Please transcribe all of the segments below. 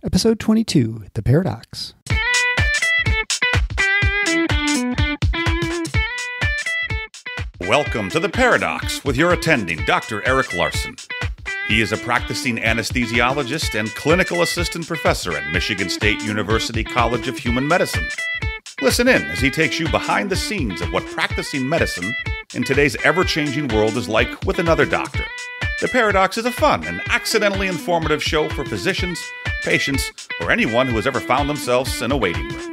Episode 22, The Paradox. Welcome to The Paradox with your attending, Dr. Eric Larson. He is a practicing anesthesiologist and clinical assistant professor at Michigan State University College of Human Medicine. Listen in as he takes you behind the scenes of what practicing medicine in today's ever-changing world is like with another doctor. The Paradox is a fun and accidentally informative show for physicians, patients, or anyone who has ever found themselves in a waiting room.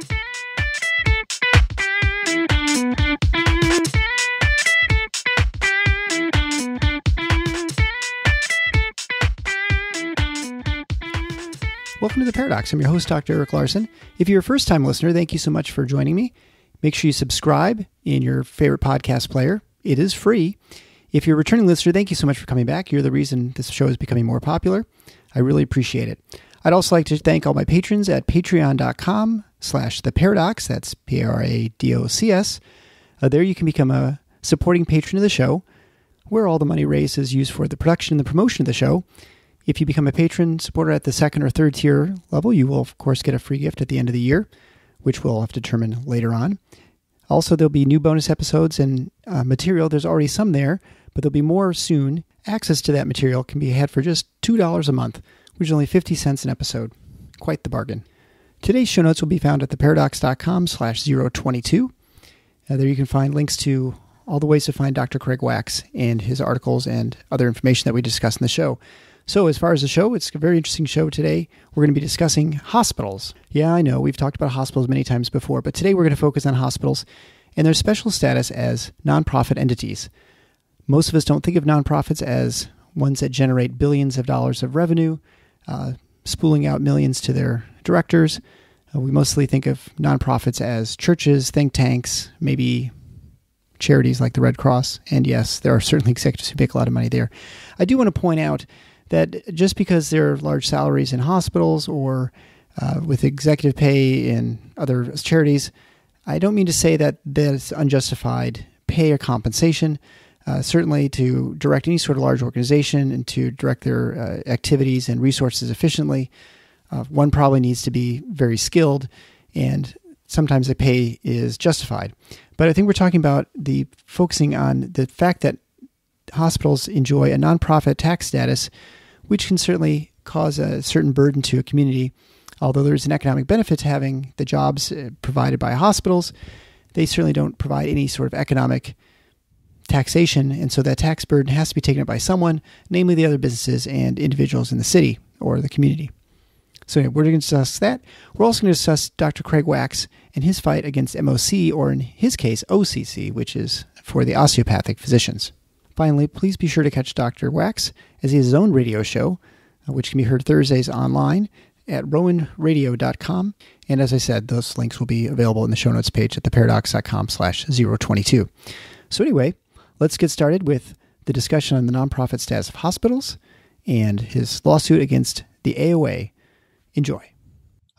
Welcome to The Paradox. I'm your host, Dr. Eric Larson. If you're a first-time listener, thank you so much for joining me. Make sure you subscribe in your favorite podcast player. It is free. If you're a returning listener, thank you so much for coming back. You're the reason this show is becoming more popular. I really appreciate it. I'd also like to thank all my patrons at patreon.com/theparadox. That's Paradocs. There you can become a supporting patron of the show, where all the money raised is used for the production and the promotion of the show. If you become a patron supporter at the second or third tier level, you will, of course, get a free gift at the end of the year, which we'll have to determine later on. Also, there'll be new bonus episodes and material. There's already some there, but there'll be more soon. Access to that material can be had for just $2 a month, which is only 50 cents an episode. Quite the bargain. Today's show notes will be found at theparadox.com/022. There you can find links to all the ways to find Dr. Craig Wax and his articles and other information that we discuss in the show. So as far as the show, it's a very interesting show today. We're going to be discussing hospitals. Yeah, I know, we've talked about hospitals many times before, but today we're going to focus on hospitals and their special status as nonprofit entities. Most of us don't think of nonprofits as ones that generate billions of dollars of revenue, spooling out millions to their directors. We mostly think of nonprofits as churches, think tanks, maybe charities like the Red Cross. And yes, there are certainly executives who make a lot of money there. I do want to point out that just because there are large salaries in hospitals or with executive pay in other charities, I don't mean to say that that's unjustified pay or compensation. Certainly to direct any sort of large organization and to direct their activities and resources efficiently, one probably needs to be very skilled, and sometimes the pay is justified. But I think we're talking about focusing on the fact that hospitals enjoy a nonprofit tax status, which can certainly cause a certain burden to a community. Although there's an economic benefit to having the jobs provided by hospitals, they certainly don't provide any sort of economic taxation, and so that tax burden has to be taken up by someone, namely the other businesses and individuals in the city or the community. So we're going to discuss that. We're also going to discuss Dr. Craig Wax and his fight against MOC, or in his case, OCC, which is for the osteopathic physicians. Finally, please be sure to catch Dr. Wax as he has his own radio show, which can be heard Thursdays online at rowanradio.com. And as I said, those links will be available in the show notes page at theparadox.com/022. So anyway, let's get started with the discussion on the nonprofit status of hospitals and his lawsuit against the AOA. Enjoy.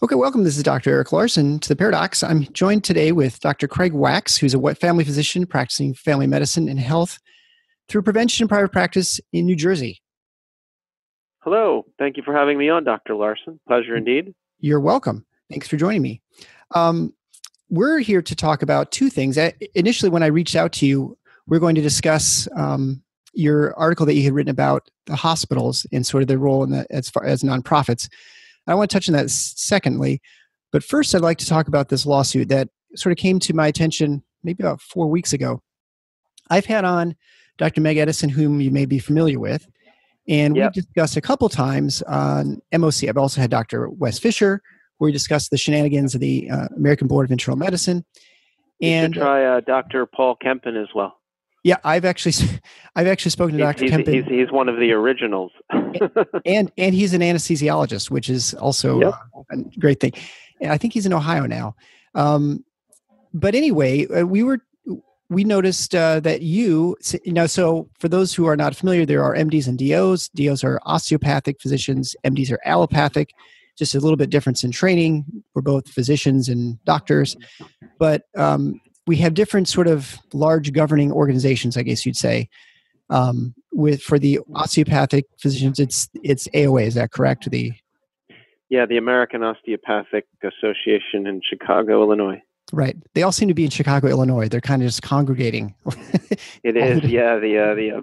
Okay, welcome. This is Dr. Eric Larson to The Paradox. I'm joined today with Dr. Craig Wax, who's a family physician practicing family medicine and health through prevention and private practice in New Jersey. Hello. Thank you for having me on, Dr. Larson. Pleasure indeed. You're welcome. Thanks for joining me. We're here to talk about two things. Initially, when I reached out to you, we're going to discuss your article that you had written about the hospitals and sort of their role in as far as nonprofits. I want to touch on that secondly, but first I'd like to talk about this lawsuit that sort of came to my attention maybe about 4 weeks ago. I've had on Dr. Meg Edison, whom you may be familiar with, and we've discussed a couple times on MOC. I've also had Dr. Wes Fisher, where we discussed the shenanigans of the American Board of Internal Medicine. And you should try Dr. Paul Kempen as well. Yeah, I've actually spoken to Dr. Kempen. He's one of the originals, and he's an anesthesiologist, which is also a great thing. And I think he's in Ohio now. But anyway, we noticed that so for those who are not familiar, there are MDs and DOs. DOs are osteopathic physicians. MDs are allopathic. Just a little bit difference in training. We're both physicians and doctors, but we have different sort of large governing organizations, I guess you'd say. For the osteopathic physicians, it's AOA. Is that correct? Yeah, the American Osteopathic Association in Chicago, Illinois. Right. They all seem to be in Chicago, Illinois. They're kind of just congregating. It is, yeah. The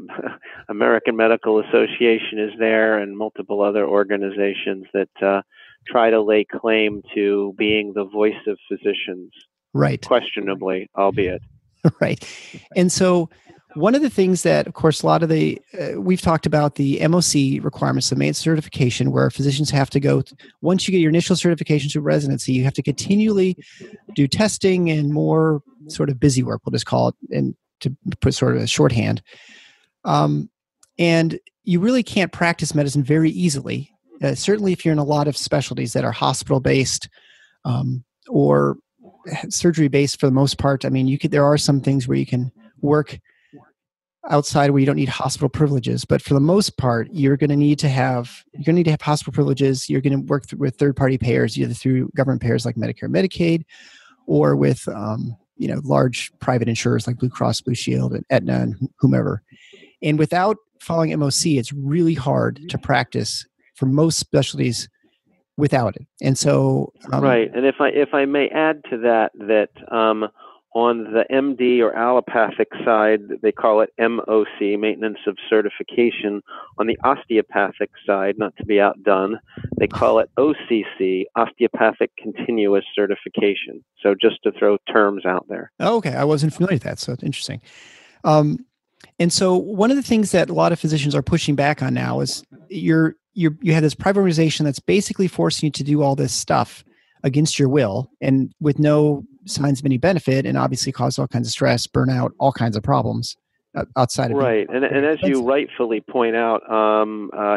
American Medical Association is there, and multiple other organizations that try to lay claim to being the voice of physicians. Right. Questionably, albeit. Right. And so one of the things that, of course, a lot of we've talked about the MOC requirements, the maintenance certification, where physicians have to go, once you get your initial certification to residency, you have to continually do testing and more sort of busy work, we'll just call it, and to put sort of a shorthand. And you really can't practice medicine very easily, certainly if you're in a lot of specialties that are hospital-based or surgery-based for the most part. I mean, there are some things where you can work outside where you don't need hospital privileges, but for the most part, you're going to need to have hospital privileges. You're going to work with third-party payers, either through government payers like Medicare and Medicaid, or with large private insurers like Blue Cross Blue Shield and Aetna and whomever. And without following MOC, it's really hard to practice for most specialties without it. And so, right. And if I may add to that, on the MD or allopathic side, they call it MOC, Maintenance of Certification. On the osteopathic side, not to be outdone, they call it OCC, Osteopathic Continuous Certification. So just to throw terms out there. Oh, okay. I wasn't familiar with that, so it's interesting. And so one of the things that a lot of physicians are pushing back on now is you have this private organization that's basically forcing you to do all this stuff against your will and with no signs of any benefit, and obviously cause all kinds of stress, burnout, all kinds of problems outside of right. And as you rightfully point out,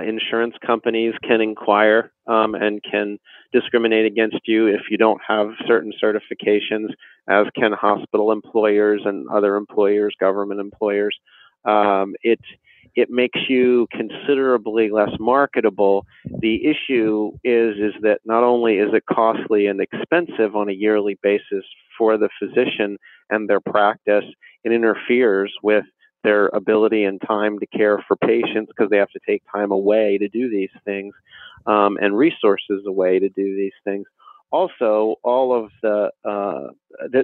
insurance companies can inquire and can discriminate against you if you don't have certain certifications, as can hospital employers and other employers, government employers. It makes you considerably less marketable. The issue is that not only is it costly and expensive on a yearly basis for the physician and their practice, it interferes with their ability and time to care for patients because they have to take time away to do these things and resources away to do these things. Also, all of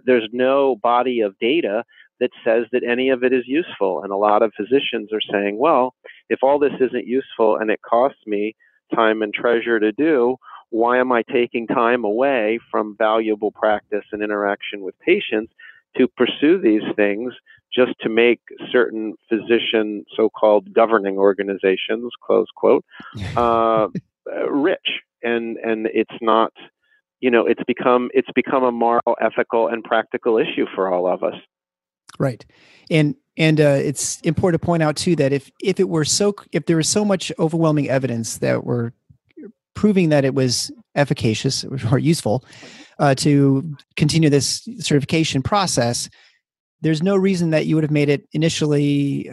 there's no body of data that says that any of it is useful. And a lot of physicians are saying, well, if all this isn't useful and it costs me time and treasure to do, why am I taking time away from valuable practice and interaction with patients to pursue these things just to make certain physician so-called governing organizations, close quote, rich? And it's not, it's become a moral, ethical, and practical issue for all of us. Right. And it's important to point out too that if there was so much overwhelming evidence that were proving that it was efficacious or useful to continue this certification process, there's no reason that you would have made it initially,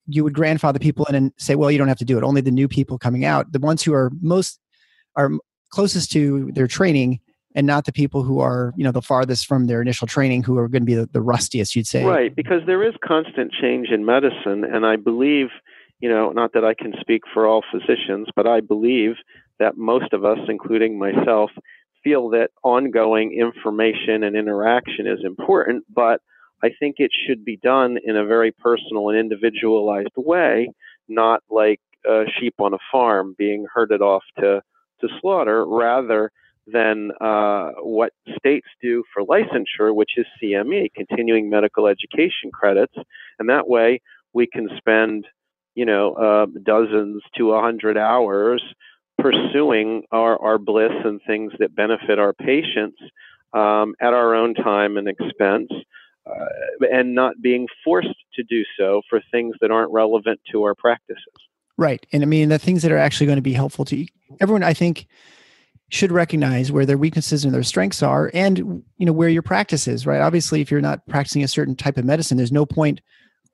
you would grandfather people in and say, well, you don't have to do it. Only the new people coming out, the ones who are closest to their training, and not the people who are, the farthest from their initial training, who are going to be the rustiest, you'd say. Right, because there is constant change in medicine, and I believe, not that I can speak for all physicians, but I believe that most of us, including myself, feel that ongoing information and interaction is important, but I think it should be done in a very personal and individualized way, not like sheep on a farm being herded off to slaughter, rather than what states do for licensure, which is CME, continuing medical education credits. And that way we can spend, dozens to 100 hours pursuing our bliss and things that benefit our patients at our own time and expense, and not being forced to do so for things that aren't relevant to our practices. Right. And I mean, the things that are actually going to be helpful to everyone, I think, should recognize where their weaknesses and their strengths are, and where your practice is. Right. Obviously, if you're not practicing a certain type of medicine, there's no point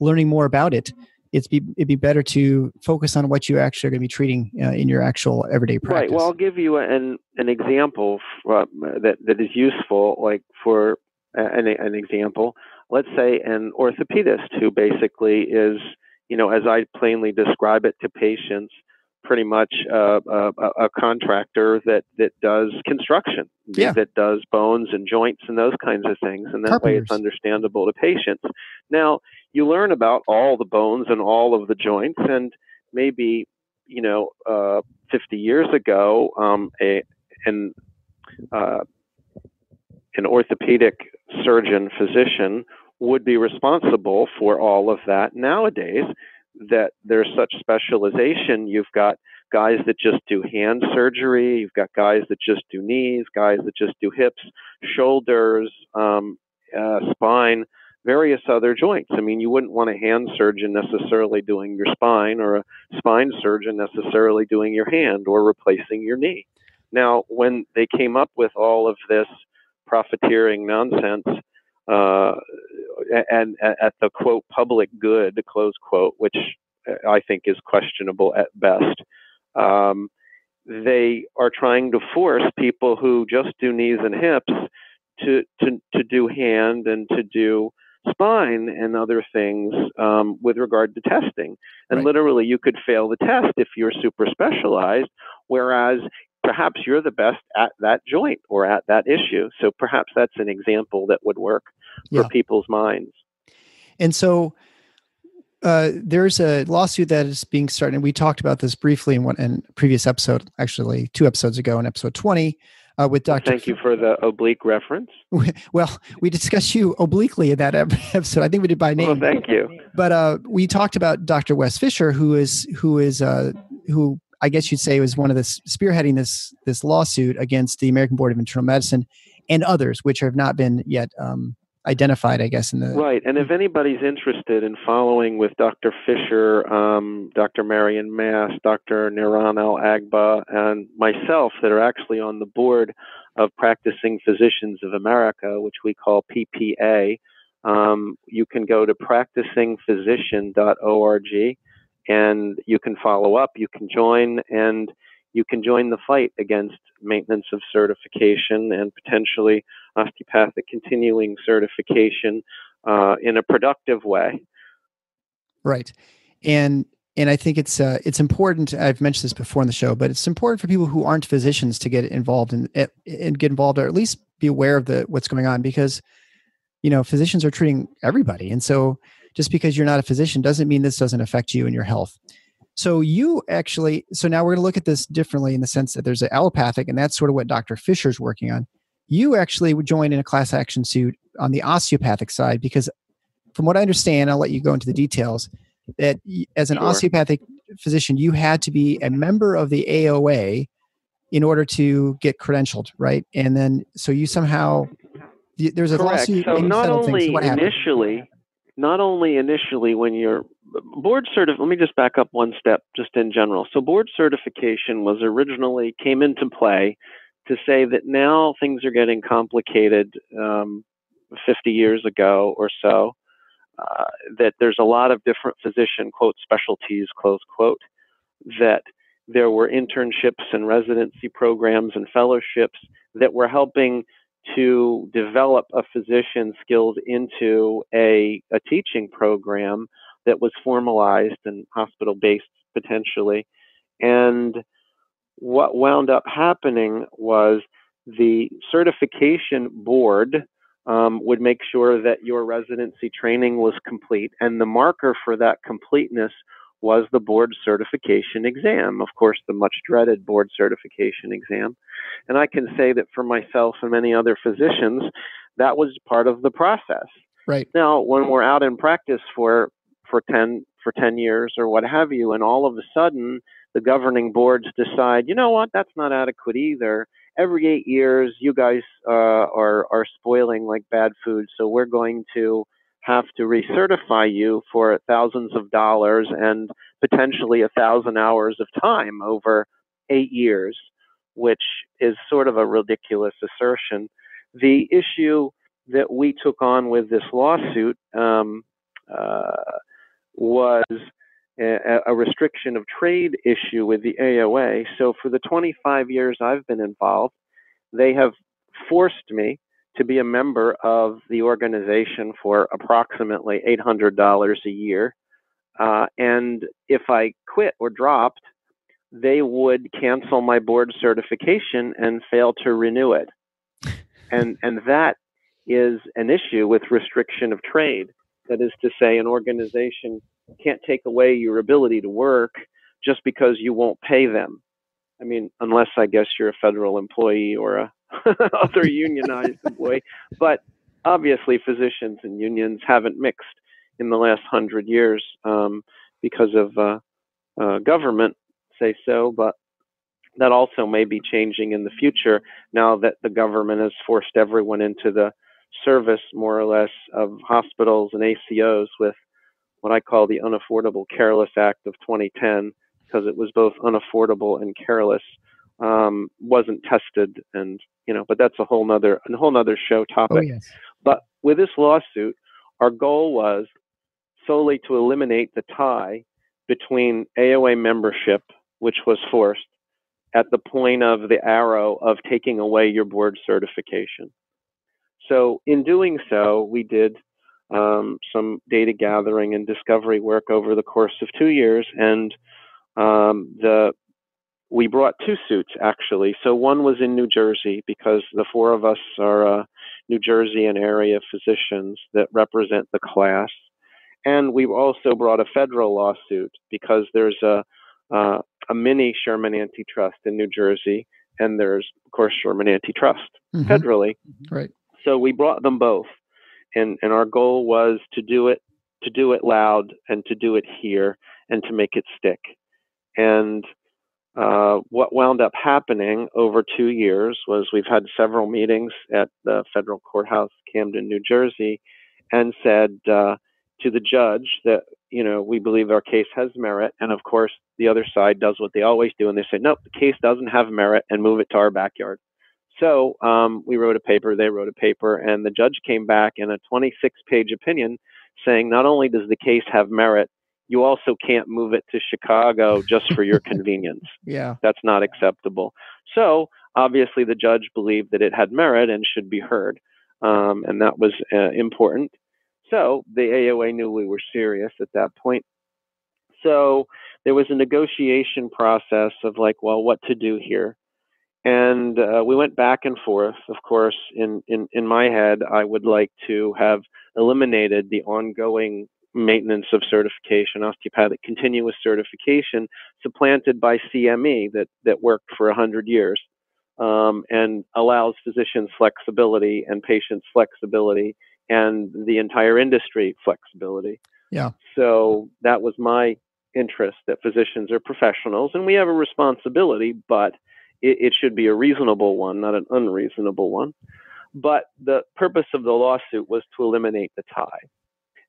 learning more about it. It'd be better to focus on what you actually are going to be treating in your actual everyday practice. Right. Well, I'll give you an example that is useful. Like for an example, let's say an orthopedist who basically is, as I plainly describe it to patients, pretty much a contractor that does construction, that does bones and joints and those kinds of things, and that Carpenters. way it's understandable to patients. Now, you learn about all the bones and all of the joints, and maybe 50 years ago, an orthopedic surgeon physician would be responsible for all of that. Nowadays, that there's such specialization, you've got guys that just do hand surgery, you've got guys that just do knees, guys that just do hips, shoulders, spine, various other joints. I mean, you wouldn't want a hand surgeon necessarily doing your spine, or a spine surgeon necessarily doing your hand or replacing your knee. Now, when they came up with all of this profiteering nonsense, and at the quote public good, close quote, which I think is questionable at best, they are trying to force people who just do knees and hips to do hand and to do spine and other things with regard to testing. And Right. literally, you could fail the test if you're super specialized, whereas perhaps you're the best at that joint or at that issue. So perhaps that's an example that would work for people's minds. And so there's a lawsuit that is being started, and we talked about this briefly in a previous episode, actually 2 episodes ago, in episode 20, with Dr. Thank you for the oblique reference. Well, we discussed you obliquely in that episode. I think we did by name. Well, thank you. But we talked about Dr. Wes Fisher, who I guess you'd say was one of the spearheading this lawsuit against the American Board of Internal Medicine and others, which have not been yet identified, I guess. Right. And if anybody's interested in following with Dr. Fisher, Dr. Marion Mass, Dr. Niran Al-Agba, and myself, that are actually on the board of Practicing Physicians of America, which we call PPA, you can go to practicingphysician.org, and you can follow up, you can join, and you can join the fight against maintenance of certification and potentially osteopathic continuing certification in a productive way. Right. And I think it's important. I've mentioned this before in the show, but it's important for people who aren't physicians to get involved and get involved, or at least be aware of what's going on, because physicians are treating everybody, and so just because you're not a physician doesn't mean this doesn't affect you and your health. So now we're going to look at this differently in the sense that there's an allopathic, and that's sort of what Dr. Fisher's working on. You actually would join in a class action suit on the osteopathic side, because from what I understand, I'll let you go into the details, that as an osteopathic physician, you had to be a member of the AOA in order to get credentialed, right? And then, so you somehow, there's a lawsuit. So not only initially when you're board certified, let me just back up one step just in general. So board certification came into play to say that now things are getting complicated 50 years ago or so, that there's a lot of different physician, quote, specialties, close quote, that there were internships and residency programs and fellowships that were helping to develop a physician's skills into a teaching program that was formalized and hospital-based potentially. And what wound up happening was the certification board would make sure that your residency training was complete, and the marker for that completeness was the board certification exam, of course, the much dreaded board certification exam. And I can say that for myself and many other physicians, that was part of the process. Right. Now, when we're out in practice for 10 years or what have you, and all of a sudden the governing boards decide, you know what, that's not adequate either. Every 8 years, you guys are spoiling like bad food, so we're going to have to recertify you for thousands of dollars and potentially 1,000 hours of time over 8 years, which is sort of a ridiculous assertion. The issue that we took on with this lawsuit was a restriction of trade issue with the AOA. So for the 25 years I've been involved, they have forced me to be a member of the organization for approximately $800 a year. And if I quit or dropped, they would cancel my board certification and fail to renew it. And that is an issue with restriction of trade. That is to say, an organization can't take away your ability to work just because you won't pay them. I mean, unless I guess you're a federal employee or a other unionized employee. But obviously, physicians and unions haven't mixed in the last 100 years because of government, say so. But that also may be changing in the future now that the government has forced everyone into the service, more or less, of hospitals and ACOs with what I call the Unaffordable Careless Act of 2010, because it was both unaffordable and careless, wasn't tested, and but that's a whole nother show topic. Oh, yes. But with this lawsuit, our goal was solely to eliminate the tie between AOA membership, which was forced, at the point of the arrow of taking away your board certification. So in doing so, we did some data gathering and discovery work over the course of 2 years, and we brought two suits, actually. So one was in New Jersey, because the four of us are New Jersey and area physicians that represent the class. And we also brought a federal lawsuit because there's a mini Sherman antitrust in New Jersey, and there's, of course, Sherman antitrust federally. Right. So we brought them both, and our goal was to do it loud and to do it here and to make it stick. And what wound up happening over 2 years was we've had several meetings at the federal courthouse, Camden, New Jersey, and said to the judge that, we believe our case has merit. And of course, the other side does what they always do. And they say, nope, the case doesn't have merit, and move it to our backyard. So we wrote a paper, they wrote a paper, and the judge came back in a 26-page opinion saying, not only does the case have merit, you also can't move it to Chicago just for your convenience. Yeah. That's not acceptable. So obviously the judge believed that it had merit and should be heard. And that was important. So the AOA knew we were serious at that point. So there was a negotiation process of like, well, what to do here. And we went back and forth. Of course, in my head, I would like to have eliminated the ongoing maintenance of certification, osteopathic continuous certification, supplanted by CME that worked for 100 years and allows physicians flexibility and patients flexibility and the entire industry flexibility. Yeah. So that was my interest, that physicians are professionals and we have a responsibility, but it should be a reasonable one, not an unreasonable one. But the purpose of the lawsuit was to eliminate the tie.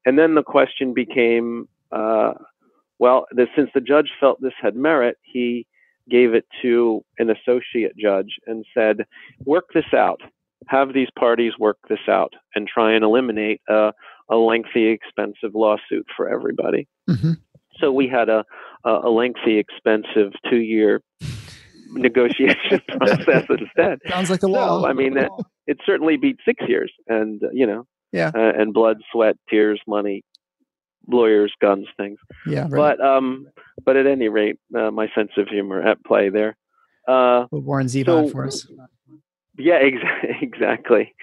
And then the question became, since the judge felt this had merit, he gave it to an associate judge and said, work this out. Have these parties work this out and try and eliminate a lengthy, expensive lawsuit for everybody. Mm-hmm. So we had a lengthy, expensive 2-year negotiation process instead. Sounds like the law. So, I mean, it certainly beat 6 years, and yeah, and blood, sweat, tears, money, lawyers, guns, things. Yeah, right. But at any rate, my sense of humor at play there. Warren Zevon for us. Yeah, exactly.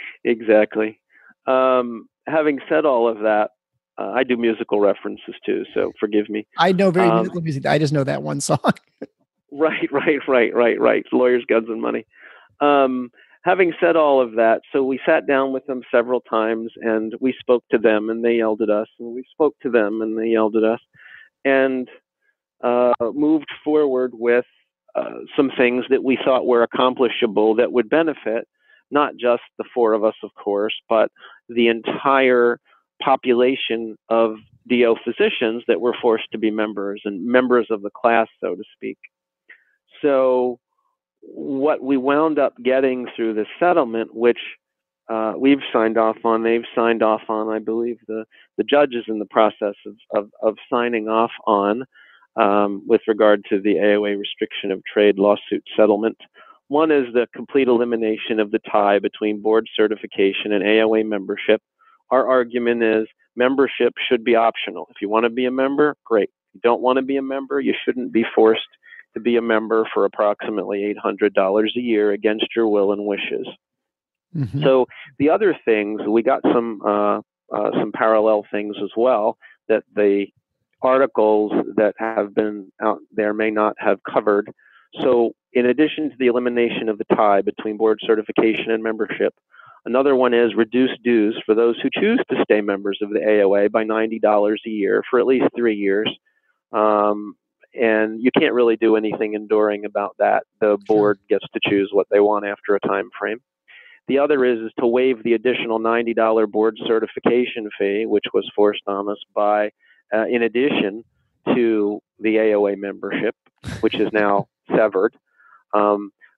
Having said all of that, I do musical references too, so forgive me. I know very musical music. I just know that one song. Right. Lawyers, guns, and money. Having said all of that, so we sat down with them several times and we spoke to them and they yelled at us, and we spoke to them and they yelled at us, and moved forward with some things that we thought were accomplishable that would benefit not just the four of us, of course, but the entire population of DO physicians that were forced to be members and members of the class, so to speak. So what we wound up getting through the settlement, which we've signed off on, they've signed off on, I believe the judge is in the process of signing off on with regard to the AOA restriction of trade lawsuit settlement. One is the complete elimination of the tie between board certification and AOA membership. Our argument is membership should be optional. If you want to be a member, great. If you don't want to be a member, you shouldn't be forced to be a member for approximately $800 a year against your will and wishes. Mm-hmm. So the other things, we got some parallel things as well that the articles that have been out there may not have covered. So in addition to the elimination of the tie between board certification and membership, another one is reduce dues for those who choose to stay members of the AOA by $90 a year for at least 3 years. And you can't really do anything enduring about that. The board gets to choose what they want after a time frame. The other is to waive the additional $90 board certification fee, which was forced on us by, in addition to the AOA membership, which is now severed.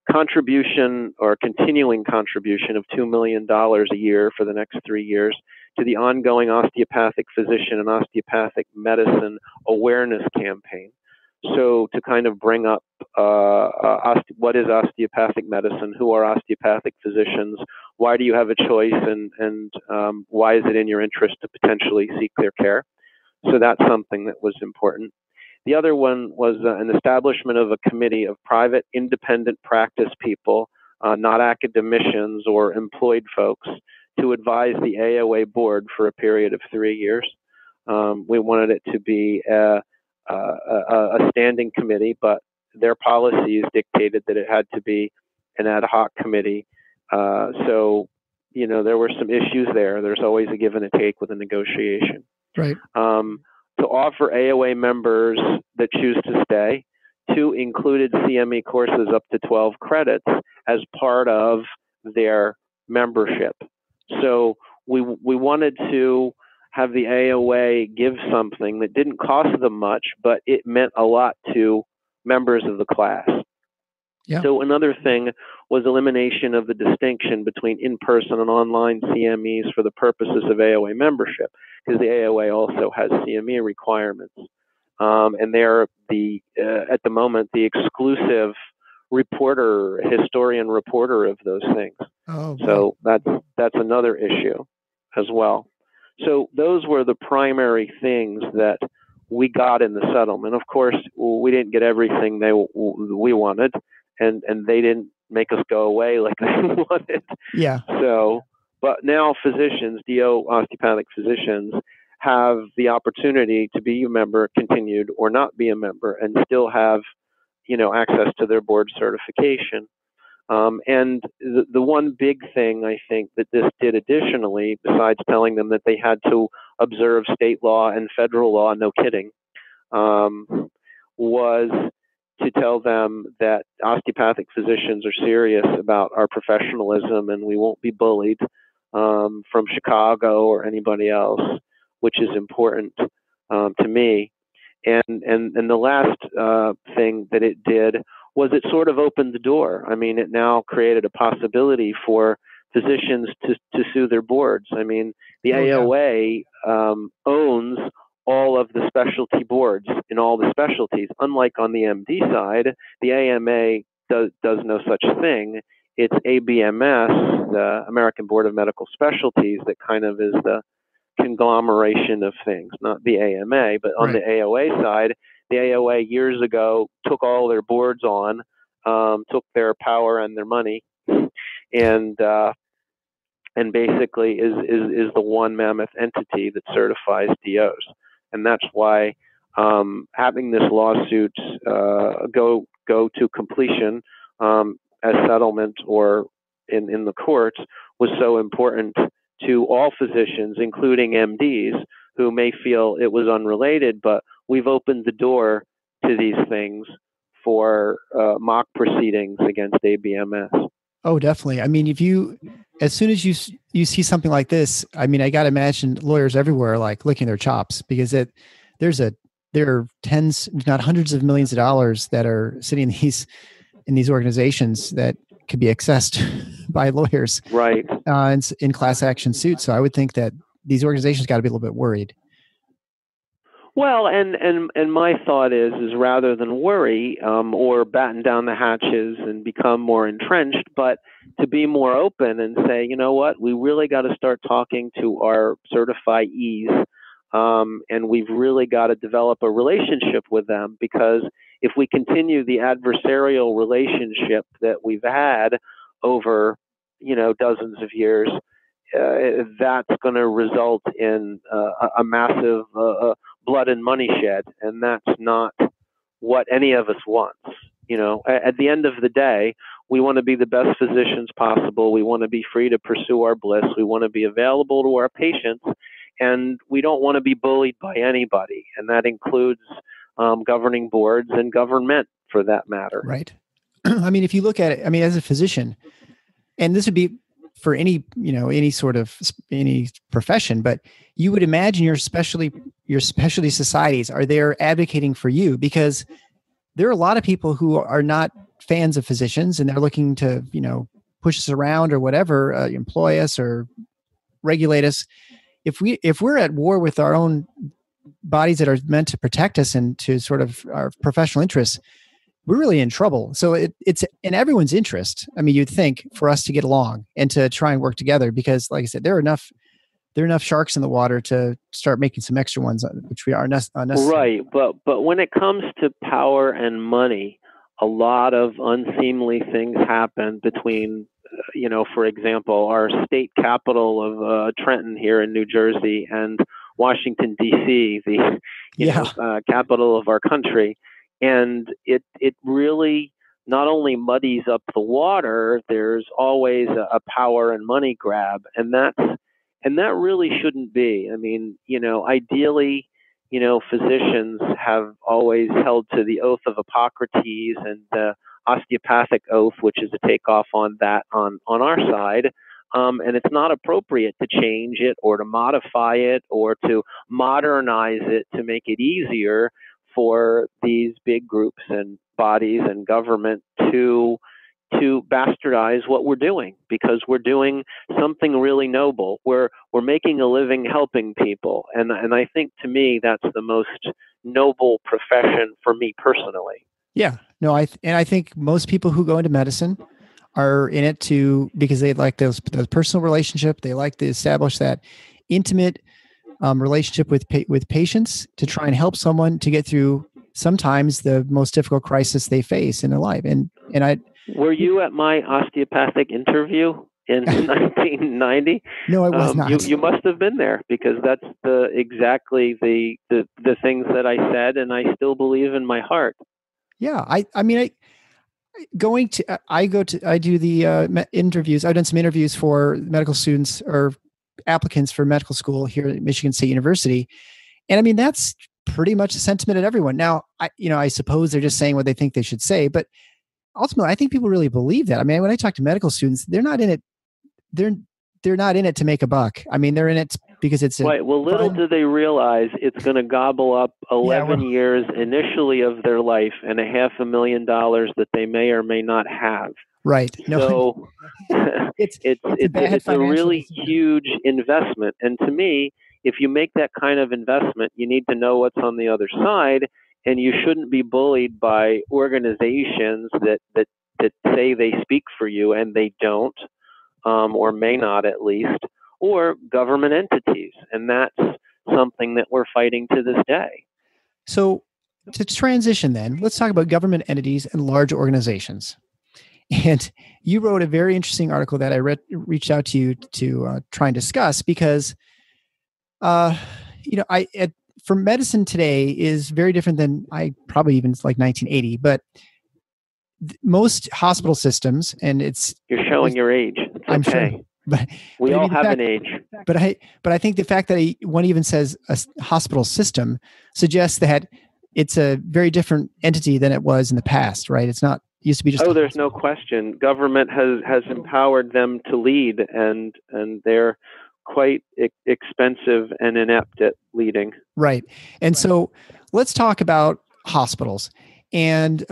Contribution or continuing contribution of $2 million a year for the next 3 years to the ongoing osteopathic physician and osteopathic medicine awareness campaign. So to kind of bring up what is osteopathic medicine, who are osteopathic physicians, why do you have a choice, and why is it in your interest to potentially seek their care? So that's something that was important. The other one was an establishment of a committee of private independent practice people, not academicians or employed folks, to advise the AOA board for a period of 3 years. We wanted it to be a standing committee, but their policies dictated that it had to be an ad hoc committee. So, there were some issues there. There's always a give and a take with a negotiation. Right. To offer AOA members that choose to stay 2 included CME courses up to 12 credits as part of their membership. So we wanted to have the AOA give something that didn't cost them much, but it meant a lot to members of the class. Yeah. So another thing was elimination of the distinction between in-person and online CMEs for the purposes of AOA membership, because the AOA also has CME requirements. And they're at the moment, the exclusive historian reporter of those things. Oh, so that's another issue as well. So those were the primary things that we got in the settlement. Of course, we didn't get everything we wanted, and they didn't make us go away like they wanted. Yeah. So, but now physicians, DO osteopathic physicians, have the opportunity to be a member, continued, or not be a member, and still have, access to their board certification. And the one big thing I think that this did additionally, besides telling them that they had to observe state law and federal law, no kidding, was to tell them that osteopathic physicians are serious about our professionalism and we won't be bullied from Chicago or anybody else, which is important to me. And the last thing that it did was it sort of opened the door. I mean, it now created a possibility for physicians to sue their boards. I mean, the AOA owns all of the specialty boards in all the specialties. Unlike on the MD side, the AMA does no such thing. It's ABMS, the American Board of Medical Specialties, that kind of is the conglomeration of things, not the AMA. But on the AOA side, the AOA years ago took all their boards on, took their power and their money, and basically is the one mammoth entity that certifies DOs. And that's why having this lawsuit go to completion as settlement or in the courts was so important to all physicians, including MDs, who may feel it was unrelated, but we've opened the door to these things for mock proceedings against ABMS. Oh, definitely. I mean, as soon as you see something like this, I mean, I got to imagine lawyers everywhere like licking their chops, because there are tens, if not hundreds of millions of dollars that are sitting in these organizations that could be accessed by lawyers, right? In class action suits. So I would think that these organizations got to be a little bit worried. Well, and my thought is rather than worry or batten down the hatches and become more entrenched, but to be more open and say, you know what, we really got to start talking to our certifiees And we've really got to develop a relationship with them, because if we continue the adversarial relationship that we've had over, dozens of years, that's going to result in a massive blood and money shed, and that's not what any of us wants. At the end of the day, we want to be the best physicians possible. We want to be free to pursue our bliss. We want to be available to our patients, and we don't want to be bullied by anybody, and that includes governing boards and government, for that matter. Right. I mean, if you look at it, I mean, as a physician, and this would be for any profession, but you would imagine your specialty societies are there advocating for you, because there are a lot of people who are not fans of physicians, and they're looking to, push us around or whatever, employ us or regulate us. If we're at war with our own bodies that are meant to protect us and to sort of our professional interests, we're really in trouble. So it's in everyone's interest. I mean, you'd think, for us to get along and to try and work together, because, like I said, there are enough sharks in the water to start making some extra ones, which we are unnecessary. Right, but when it comes to power and money, a lot of unseemly things happen between, for example, our state capital of Trenton here in New Jersey and Washington, D.C., the capital of our country. And it really not only muddies up the water, there's always a power and money grab. And that really shouldn't be. I mean, ideally, physicians have always held to the oath of Hippocrates and the osteopathic oath, which is a takeoff on that on our side. And it's not appropriate to change it or to modify it or to modernize it to make it easier for these big groups and bodies and government to bastardize what we're doing, because we're doing something really noble. We're making a living helping people, and I think, to me, that's the most noble profession for me personally. Yeah, no, I think most people who go into medicine are in it because they like those personal relationship. They like to establish that intimate relationship with patients, to try and help someone to get through sometimes the most difficult crisis they face in their life. And were you at my osteopathic interview in 1990? No, I was not. You must have been there, because that's exactly the things that I said, and I still believe in my heart. Yeah, I do the interviews. I've done some interviews for medical students or applicants for medical school here at Michigan State University, and I mean, that's pretty much the sentiment of everyone. Now, I suppose they're just saying what they think they should say, but ultimately, I think people really believe that. I mean, when I talk to medical students, they're not in it. They're not in it to make a buck. I mean, they're in it because it's right. Well, little do they realize it's going to gobble up 11 years initially of their life and $500,000 that they may or may not have. Right. No, so it's a really huge investment. And to me, if you make that kind of investment, you need to know what's on the other side, and you shouldn't be bullied by organizations that say they speak for you and they don't, or may not at least, or government entities. And that's something that we're fighting to this day. So to transition then, let's talk about government entities and large organizations. And you wrote a very interesting article that I reached out to you to try and discuss, because, for medicine today is very different than probably even like 1980, but most hospital systems, and you're showing your age. I'm okay. Sure, but we all have an age. But I think the fact that one even says a hospital system suggests that it's a very different entity than it was in the past, right? It's not. It used to be just. Oh, there's no question. Government has empowered them to lead, and they're quite expensive and inept at leading. Right. And so let's talk about hospitals. And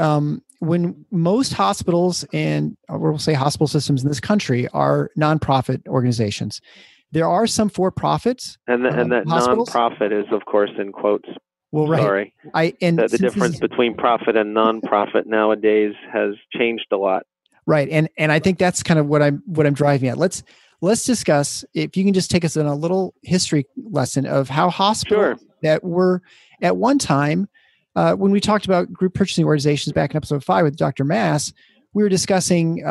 when most hospitals and we'll say hospital systems in this country are nonprofit organizations, there are some for-profits. And that hospitals. Nonprofit is, of course, in quotes. Well, right. Sorry. The difference between profit and nonprofit nowadays has changed a lot. Right. And I think that's kind of what I'm driving at. Let's let's discuss, if you can just take us on a little history lesson of how hospitals that were at one time, when we talked about group purchasing organizations back in episode 5 with Dr. Mass, we were discussing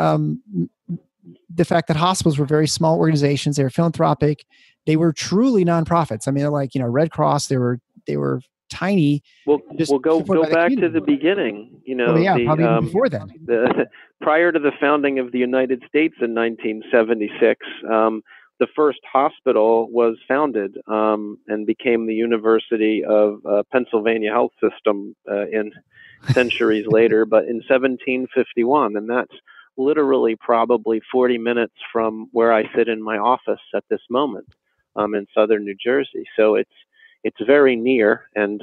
the fact that hospitals were very small organizations. They were philanthropic. They were truly nonprofits. I mean, like, Red Cross, they were tiny. We'll go back to the beginning. Probably even before then. Prior to the founding of the United States in 1976, the first hospital was founded and became the University of Pennsylvania Health System in centuries later, but in 1751, and that's literally probably 40 minutes from where I sit in my office at this moment in southern New Jersey. So it's very near and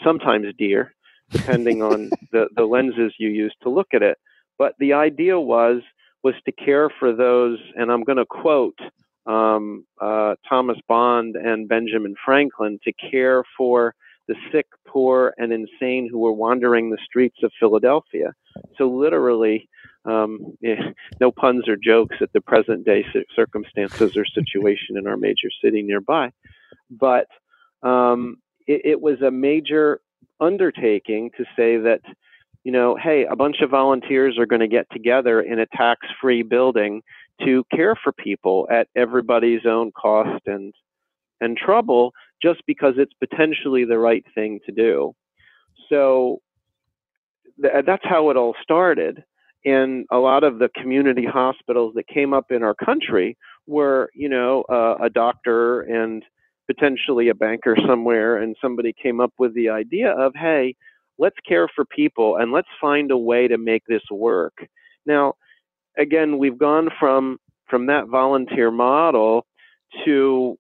sometimes dear, depending on the lenses you use to look at it. But the idea was to care for those, and I'm going to quote Thomas Bond and Benjamin Franklin, to care for the sick, poor, and insane who were wandering the streets of Philadelphia. So literally, no puns or jokes at the present day circumstances or situation in our major city nearby. But it was a major undertaking to say that, hey, a bunch of volunteers are going to get together in a tax-free building to care for people at everybody's own cost and trouble, just because it's potentially the right thing to do. So that's how it all started. And a lot of the community hospitals that came up in our country were, a doctor and potentially a banker somewhere, and somebody came up with the idea of, hey, let's care for people and let's find a way to make this work. Now, again, we've gone from that volunteer model to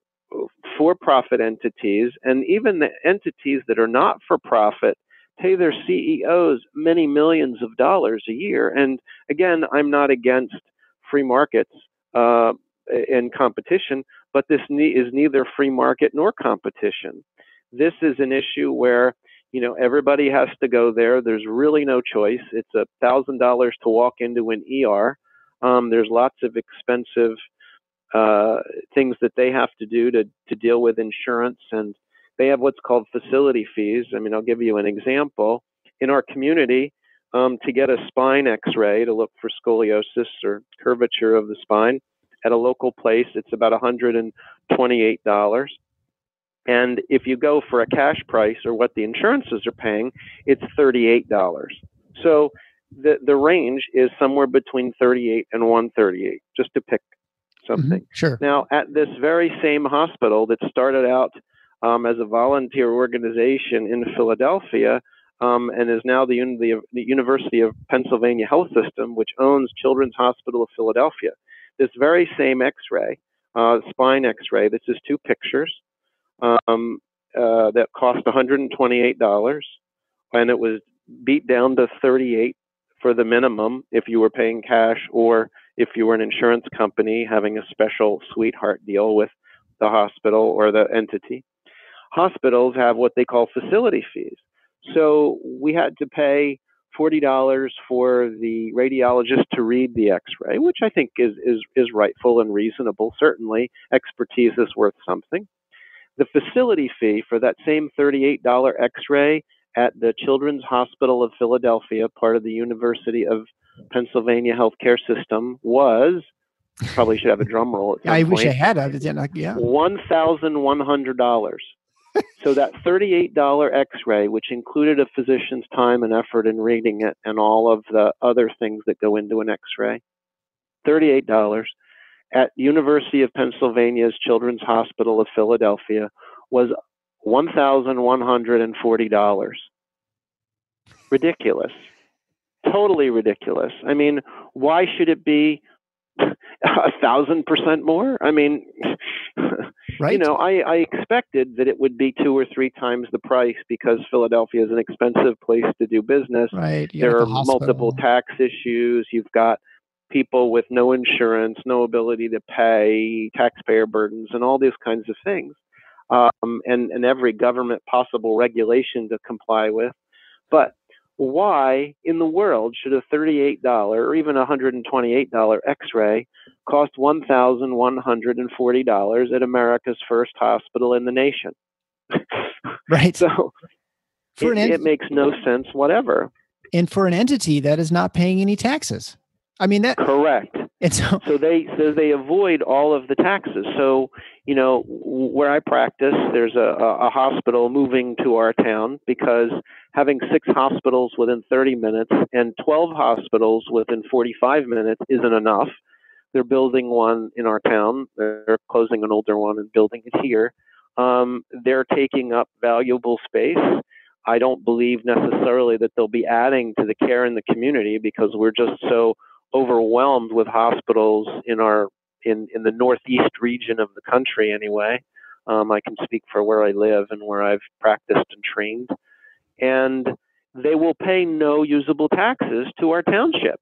for-profit entities, and even the entities that are not for-profit pay their CEOs many millions of dollars a year. And again, I'm not against free markets and competition, but this is neither free market nor competition. This is an issue where, everybody has to go there. There's really no choice. It's $1,000 to walk into an ER. There's lots of expensive things that they have to do to deal with insurance, and they have what's called facility fees. I mean, I'll give you an example. In our community, to get a spine x-ray to look for scoliosis or curvature of the spine at a local place, it's about $128. And if you go for a cash price, or what the insurances are paying, it's $38. So the range is somewhere between $38 and $138, just to pick something. Sure. Now, at this very same hospital that started out as a volunteer organization in Philadelphia, and is now the University of Pennsylvania Health System, which owns Children's Hospital of Philadelphia, this very same x-ray, spine x-ray, this is 2 pictures, that cost $128, and it was beat down to $38 for the minimum if you were paying cash, or if you were an insurance company having a special sweetheart deal with the hospital or the entity. Hospitals have what they call facility fees. So we had to pay $40 for the radiologist to read the x-ray, which I think is rightful and reasonable. Certainly, expertise is worth something. The facility fee for that same $38 x-ray at the Children's Hospital of Philadelphia, part of the University of Pennsylvania Healthcare System, was, probably should have a drum roll at some I point, wish I had. Yeah. $1,100. So that $38 x-ray, which included a physician's time and effort in reading it and all of the other things that go into an x-ray, $38 at University of Pennsylvania's Children's Hospital of Philadelphia was $1,140. Ridiculous. Totally ridiculous. I mean, why should it be 1,000% more? I mean, right. I expected that it would be 2 or 3 times the price, because Philadelphia is an expensive place to do business. Right. There are multiple tax issues. You've got people with no insurance, no ability to pay, taxpayer burdens, and all these kinds of things, and every government possible regulation to comply with. But why in the world should a $38 or even $128 x-ray cost $1,140 at America's first hospital in the nation. Right. So it makes no sense whatever. And for an entity that is not paying any taxes. I mean, that correct. And so they avoid all of the taxes. So, where I practice, there's a hospital moving to our town because having 6 hospitals within 30 minutes and 12 hospitals within 45 minutes isn't enough. They're building one in our town. They're closing an older one and building it here. They're taking up valuable space. I don't believe necessarily that they'll be adding to the care in the community because we're just so overwhelmed with hospitals in the northeast region of the country anyway. I can speak for where I live and where I've practiced and trained. And they will pay no usable taxes to our township.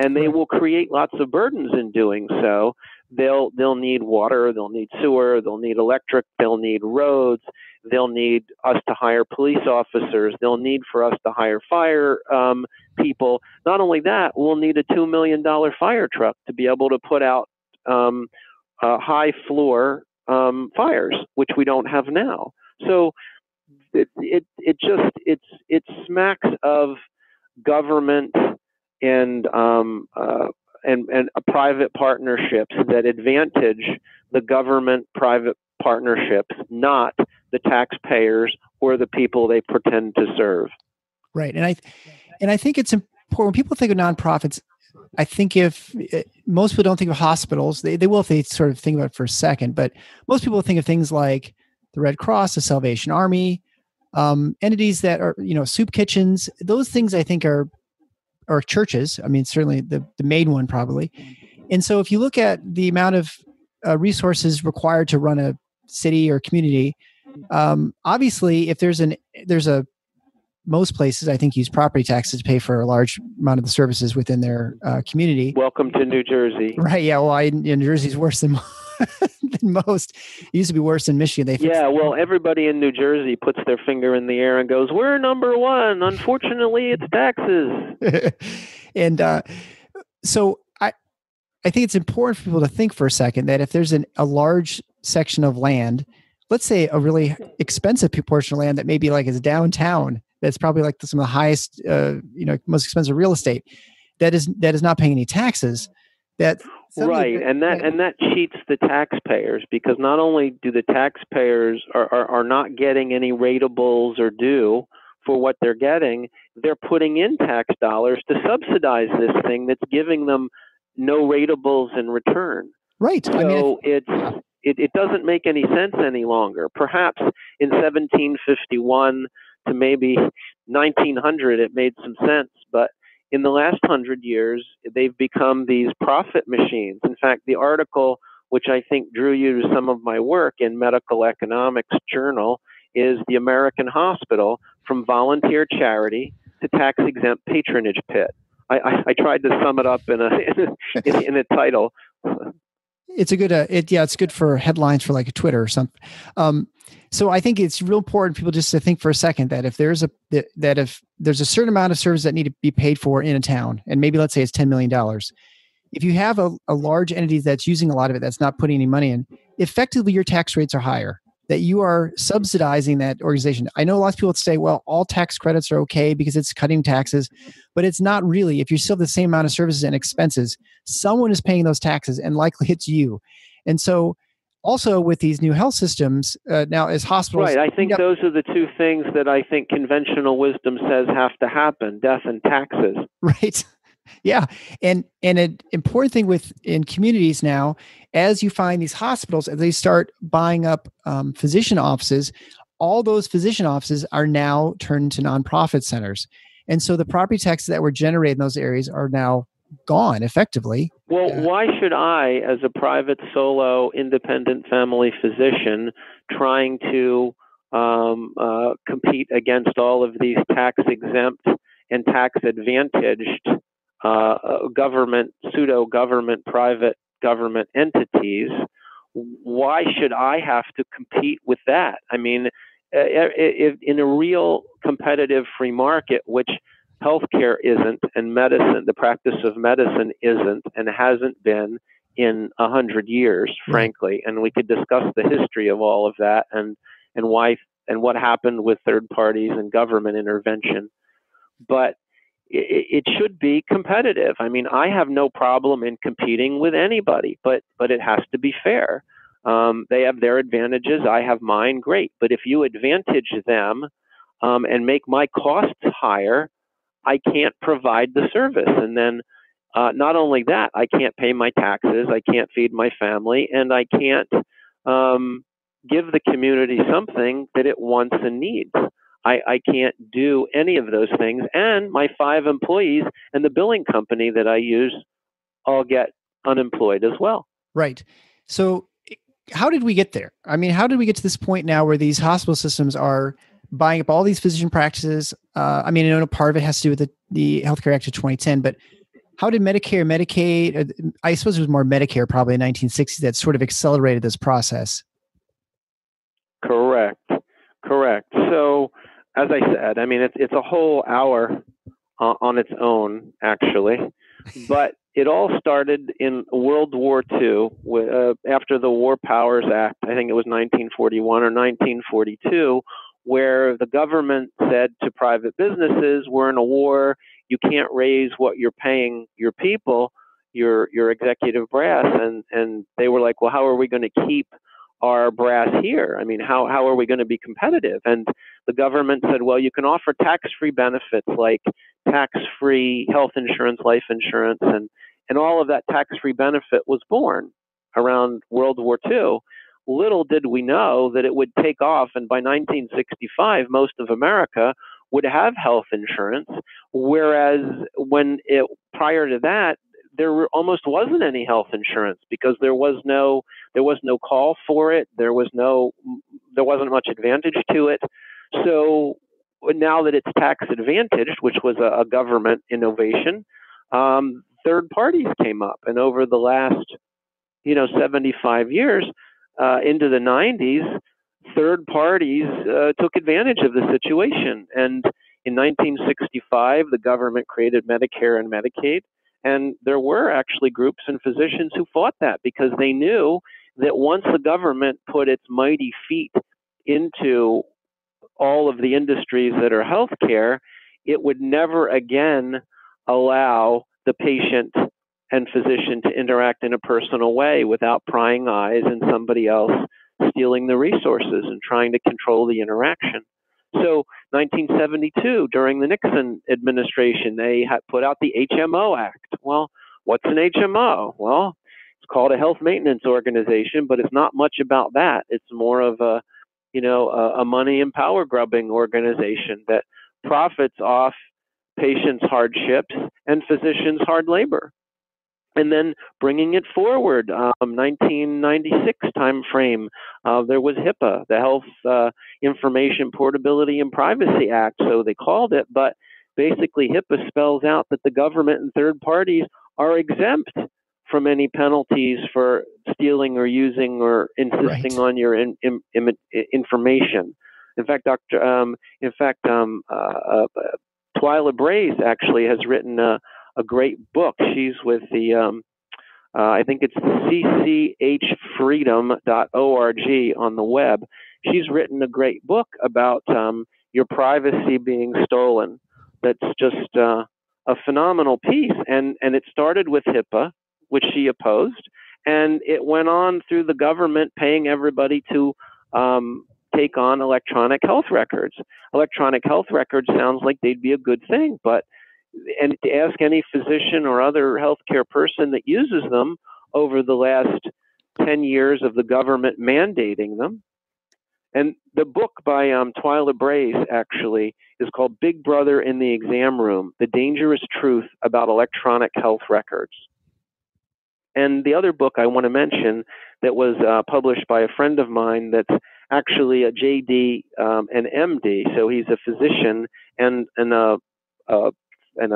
And they will create lots of burdens in doing so. They'll need water, they'll need sewer, they'll need electric, they'll need roads, they'll need us to hire police officers, they'll need for us to hire fire people. Not only that, we'll need a $2 million fire truck to be able to put out high floor fires, which we don't have now. So it smacks of government and private partnerships that advantage the government-private partnerships, not the taxpayers or the people they pretend to serve. Right, and I think it's important when people think of nonprofits. I think if most people don't think of hospitals, they will if they sort of think about it for a second. But most people think of things like the Red Cross, the Salvation Army, entities that are soup kitchens. Those things I think are churches. I mean, certainly the main one probably. And so if you look at the amount of resources required to run a city or community, obviously if most places I think use property taxes to pay for a large amount of the services within their community. Welcome to New Jersey. Right. Yeah. Well, New Jersey's worse than most. It used to be worse in Michigan. Well, everybody in New Jersey puts their finger in the air and goes, "We're number one. Unfortunately, it's taxes." And so I think it's important for people to think for a second that if there's a large section of land, let's say a really expensive portion of land that maybe like is downtown, that's probably like some of the highest, most expensive real estate, that is not paying any taxes. Right, and that cheats the taxpayers because not only do the taxpayers are not getting any ratables or due for what they're getting, they're putting in tax dollars to subsidize this thing that's giving them no ratables in return. Right. So it doesn't make any sense any longer. Perhaps in 1751 to maybe 1900 it made some sense, but in the last 100 years, they've become these profit machines. In fact, the article, which I think drew you to some of my work in Medical Economics Journal, is The American Hospital from Volunteer Charity to Tax-Exempt Patronage Pit. I tried to sum it up in a title. It's a good, it's good for headlines for like a Twitter or something. So I think it's real important for people just to think for a second that if there's a certain amount of services that need to be paid for in a town, and maybe let's say it's $10 million, if you have a large entity that's using a lot of it, that's not putting any money in, effectively your tax rates are higher, that you are subsidizing that organization. I know lots of people say, well, all tax credits are okay because it's cutting taxes, but it's not really. If you still have the same amount of services and expenses, someone is paying those taxes and likely it's you. And so also with these new health systems, now as hospitals... Right, I think those are the two things that I think conventional wisdom says have to happen, death and taxes. Right. Yeah. And an important thing in communities now, as you find these hospitals, as they start buying up physician offices, all those physician offices are now turned into nonprofit centers. And so the property taxes that were generated in those areas are now gone effectively. Well, why should I, as a private solo independent family physician trying to compete against all of these tax exempt and tax advantaged government, pseudo-government, private government entities, why should I have to compete with that? I mean, if in a real competitive free market, which healthcare isn't, and medicine, the practice of medicine isn't and hasn't been in 100 years, frankly, and we could discuss the history of all of that and why and what happened with third parties and government intervention. But it should be competitive. I mean, I have no problem in competing with anybody, but it has to be fair. They have their advantages, I have mine, great. But if you advantage them and make my costs higher, I can't provide the service. And then not only that, I can't pay my taxes, I can't feed my family, and I can't give the community something that it wants and needs. I can't do any of those things. And my 5 employees and the billing company that I use all get unemployed as well. Right. So how did we get there? I mean, how did we get to this point now where these hospital systems are buying up all these physician practices? I mean, I know part of it has to do with the Healthcare Act of 2010, but how did Medicare, Medicaid, I suppose it was more Medicare probably in the 1960s that sort of accelerated this process? Correct. So, as I said, I mean, it's a whole hour on its own, actually. But it all started in World War II, after the War Powers Act. I think it was 1941 or 1942, where the government said to private businesses, we're in a war, you can't raise what you're paying your people, your executive brass. And they were like, well, how are we going to keep our brass here? I mean, how are we going to be competitive? And the government said, well, you can offer tax-free benefits like tax-free health insurance, life insurance, and all of that tax-free benefit was born around World War II. Little did we know that it would take off, and by 1965, most of America would have health insurance, whereas prior to that, there almost wasn't any health insurance because there was no call for it. There wasn't much advantage to it. So now that it's tax advantaged, which was a government innovation, third parties came up, and over the last 75 years into the 90s, third parties took advantage of the situation. And in 1965, the government created Medicare and Medicaid. And there were actually groups and physicians who fought that because they knew that once the government put its mighty feet into all of the industries that are healthcare, it would never again allow the patient and physician to interact in a personal way without prying eyes and somebody else stealing the resources and trying to control the interaction. So 1972, during the Nixon administration, they had put out the HMO Act. Well, what's an HMO? Well, it's called a health maintenance organization, but it's not much about that. It's more of a money and power grubbing organization that profits off patients' hardships and physicians' hard labor. And then bringing it forward, 1996 time frame, there was HIPAA, the Health Information Portability and Privacy Act, so they called it. But basically, HIPAA spells out that the government and third parties are exempt from any penalties for stealing or using or insisting on your information. In fact, Twyla Braze actually has written a great book. She's with the, I think it's cchfreedom.org on the web. She's written a great book about your privacy being stolen. That's just a phenomenal piece. And it started with HIPAA, which she opposed, and it went on through the government paying everybody to take on electronic health records. Electronic health records sounds like they'd be a good thing, and to ask any physician or other healthcare person that uses them over the last 10 years of the government mandating them. And the book by Twyla Braze actually is called Big Brother in the Exam Room, The Dangerous Truth About Electronic Health Records. And the other book I want to mention that was published by a friend of mine that's actually a JD and MD, so he's a physician and a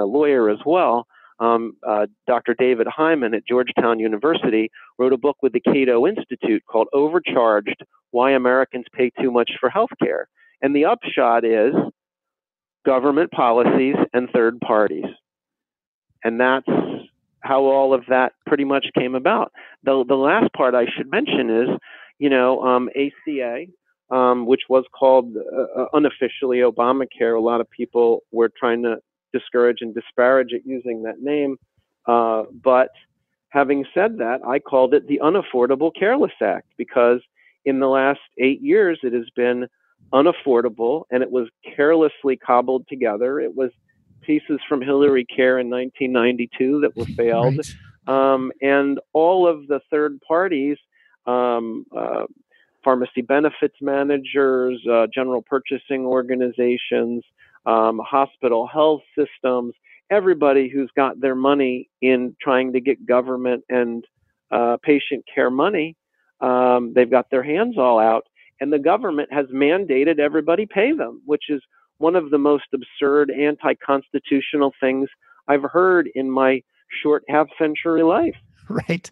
lawyer as well. Dr. David Hyman at Georgetown University wrote a book with the Cato Institute called Overcharged: Why Americans Pay Too Much for Healthcare. And the upshot is government policies and third parties. And that's how all of that pretty much came about. The last part I should mention is, ACA, which was called unofficially Obamacare. A lot of people were trying to discourage and disparage it using that name. But having said that, I called it the Unaffordable Careless Act, because in the last 8 years, it has been unaffordable, and it was carelessly cobbled together. It was pieces from Hillary Care in 1992 that were failed. Right. And all of the third parties, pharmacy benefits managers, general purchasing organizations, hospital health systems, everybody who's got their money in trying to get government and patient care money, they've got their hands all out, and the government has mandated everybody pay them, which is one of the most absurd anti-constitutional things I've heard in my short half-century life. Right.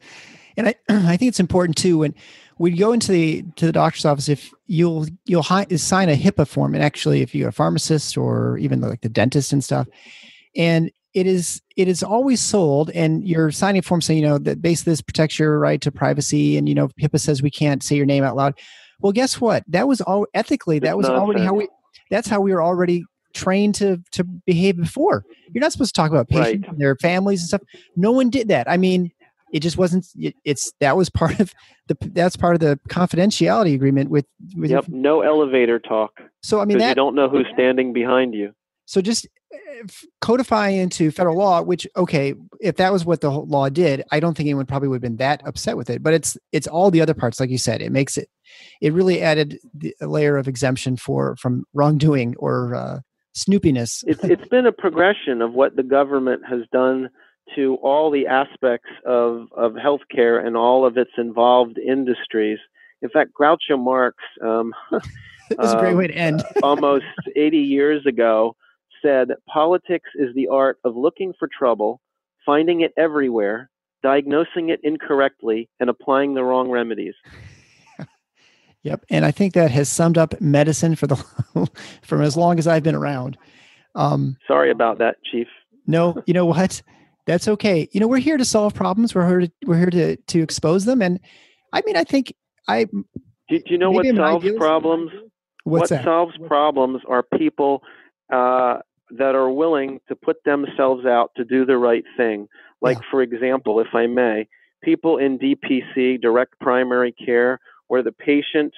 And I think it's important too, when you go into the doctor's office, if you'll sign a HIPAA form, and actually if you're a pharmacist or even like the dentist and stuff, and it is always sold, and you're signing a form saying, that basically this protects your right to privacy, and HIPAA says we can't say your name out loud. Well, guess what? That was all ethically. That was already that's how we were already trained to behave before. You're not supposed to talk about patients and their families and stuff. No one did that. I mean, it just wasn't. That was part of that's part of the confidentiality agreement with Yep. No elevator talk. So I mean, you don't know who's standing behind you. So just codify into federal law, which, okay, if that was what the whole law did, I don't think anyone probably would have been that upset with it. But it's all the other parts, like you said. It really added a layer of exemption from wrongdoing or snoopiness. It's been a progression of what the government has done to all the aspects of healthcare and all of its involved industries. In fact, Groucho Marx, that's a great way to end. almost 80 years ago, said, "Politics is the art of looking for trouble, finding it everywhere, diagnosing it incorrectly, and applying the wrong remedies." Yep, and I think that has summed up medicine from as long as I've been around. Sorry about that, Chief. No, you know what? That's okay. We're here to solve problems. We're here to expose them, and I mean, I think Do you know what solves problems? What solves problems are people that are willing to put themselves out to do the right thing. Like, for example, if I may, people in DPC, direct primary care, where the patient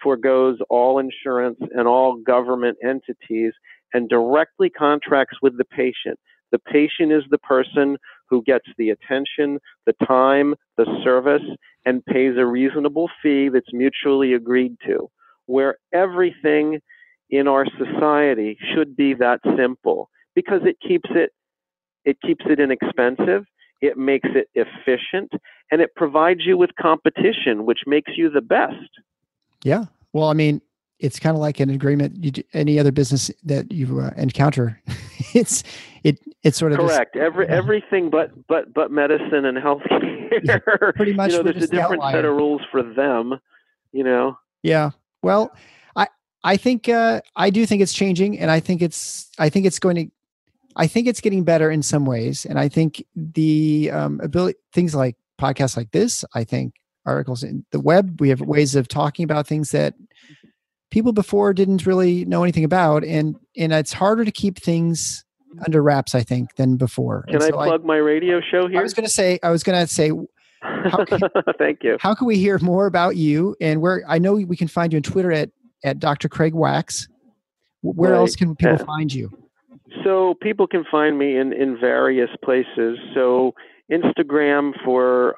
forgoes all insurance and all government entities and directly contracts with the patient. The patient is the person who gets the attention, the time, the service, and pays a reasonable fee that's mutually agreed to, where everything in our society should be that simple, because it keeps it inexpensive, it makes it efficient, and it provides you with competition, which makes you the best. Yeah. Well, I mean, it's kind of like an agreement. Any other business that you encounter, it's sort of correct. Everything but medicine and healthcare. Yeah, pretty much. There's a different set of rules for them. Yeah. Well, I think I do think it's changing, and I think it's getting better in some ways, and I think the ability, things like podcasts like this, I think articles in the web, we have ways of talking about things that people before didn't really know anything about, and it's harder to keep things under wraps, I think, than before. Can I plug my radio show here? I was going to say, thank you. How can we hear more about you? And I know we can find you on Twitter at Dr. Craig Wax. Where else can people find you? So people can find me in various places. So Instagram for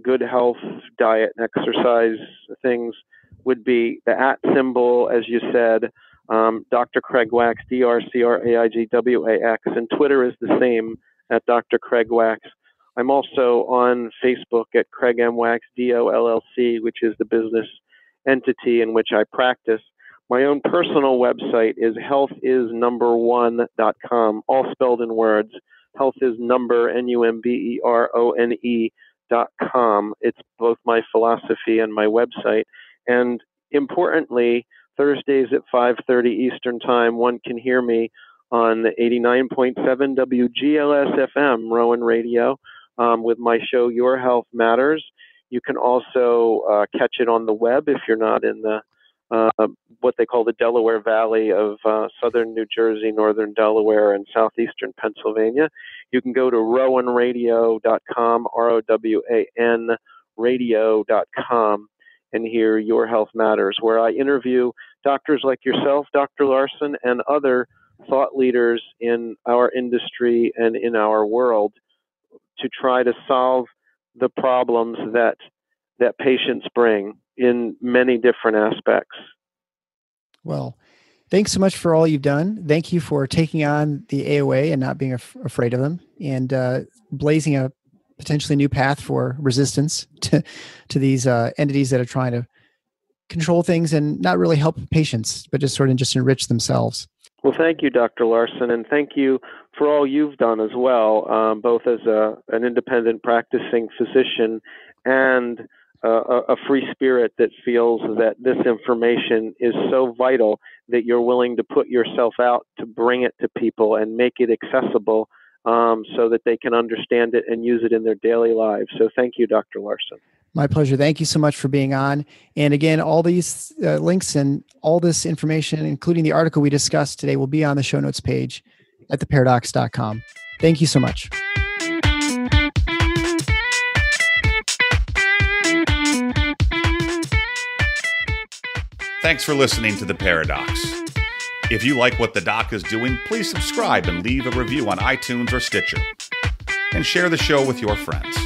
good health, diet, and exercise things would be the @ symbol, as you said, Dr. Craig Wax, DrCraigWax, and Twitter is the same at Dr. Craig Wax. I'm also on Facebook at Craig M. Wax, DOLLC, which is the business entity in which I practice. My own personal website is healthisnumber1.com, all spelled in words. healthisnumber.com. It's both my philosophy and my website. And importantly, Thursdays at 5:30 Eastern Time, one can hear me on 89.7 WGLS FM, Rowan Radio, with my show, Your Health Matters. You can also catch it on the web if you're not in the what they call the Delaware Valley of southern New Jersey, northern Delaware, and southeastern Pennsylvania. You can go to rowanradio.com, ROWAN radio.com, and hear Your Health Matters, where I interview doctors like yourself, Dr. Larson, and other thought leaders in our industry and in our world to try to solve the problems that patients bring in many different aspects. Well, thanks so much for all you've done. Thank you for taking on the AOA and not being afraid of them, and blazing a potentially new path for resistance to these entities that are trying to control things and not really help patients, but just enrich themselves. Well, thank you, Dr. Larson, and thank you for all you've done as well, both as an independent practicing physician and a free spirit that feels that this information is so vital that you're willing to put yourself out to bring it to people and make it accessible so that they can understand it and use it in their daily lives. So thank you, Dr. Larson. My pleasure. Thank you so much for being on. And again, all these links and all this information, including the article we discussed today, will be on the show notes page at theparadox.com. Thank you so much. Thanks for listening to The Paradox. If you like what the doc is doing, please subscribe and leave a review on iTunes or Stitcher. And share the show with your friends.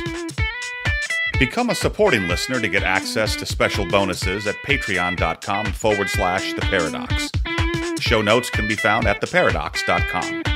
Become a supporting listener to get access to special bonuses at patreon.com/theparadox. Show notes can be found at theparadox.com.